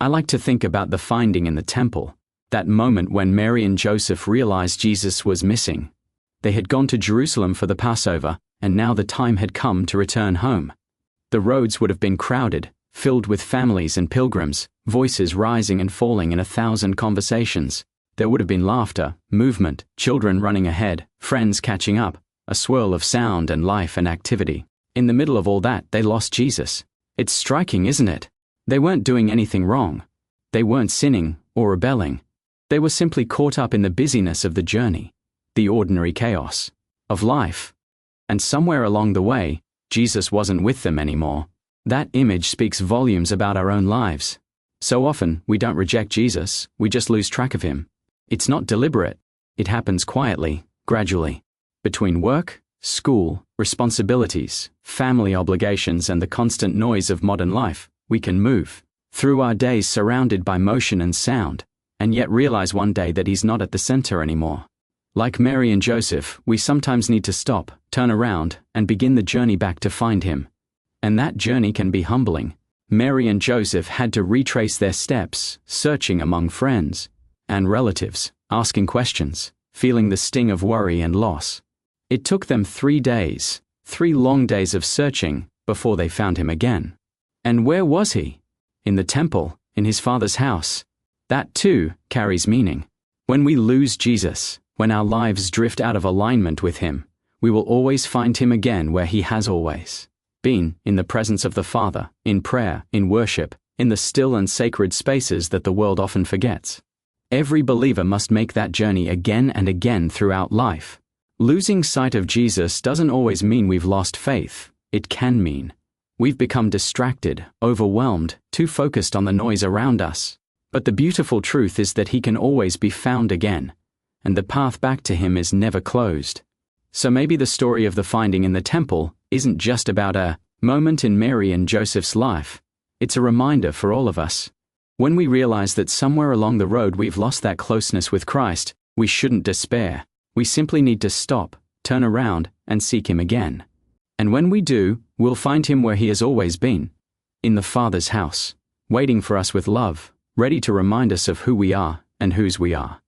I like to think about the finding in the temple, that moment when Mary and Joseph realized Jesus was missing. They had gone to Jerusalem for the Passover, and now the time had come to return home. The roads would have been crowded, filled with families and pilgrims, voices rising and falling in 1,000 conversations. There would have been laughter, movement, children running ahead, friends catching up, a swirl of sound and life and activity. In the middle of all that, they lost Jesus. It's striking, isn't it? They weren't doing anything wrong. They weren't sinning or rebelling. They were simply caught up in the busyness of the journey, the ordinary chaos of life. And somewhere along the way, Jesus wasn't with them anymore. That image speaks volumes about our own lives. So often, we don't reject Jesus, we just lose track of him. It's not deliberate. It happens quietly, gradually. Between work, school, responsibilities, family obligations, and the constant noise of modern life, we can move through our days surrounded by motion and sound, and yet realize one day that he's not at the center anymore. Like Mary and Joseph, we sometimes need to stop, turn around, and begin the journey back to find him. And that journey can be humbling. Mary and Joseph had to retrace their steps, searching among friends and relatives, asking questions, feeling the sting of worry and loss. It took them 3 days, 3 long days of searching, before they found him again. And where was he? In the temple, in his Father's house. That too carries meaning. When we lose Jesus, when our lives drift out of alignment with him, we will always find him again where he has always been, in the presence of the Father, in prayer, in worship, in the still and sacred spaces that the world often forgets. Every believer must make that journey again and again throughout life. Losing sight of Jesus doesn't always mean we've lost faith. It can mean we've become distracted, overwhelmed, too focused on the noise around us. But the beautiful truth is that he can always be found again, and the path back to him is never closed. So maybe the story of the finding in the temple isn't just about a moment in Mary and Joseph's life. It's a reminder for all of us. When we realize that somewhere along the road we've lost that closeness with Christ, we shouldn't despair. We simply need to stop, turn around, and seek him again. And when we do, we'll find him where he has always been, in the Father's house, waiting for us with love, ready to remind us of who we are and whose we are.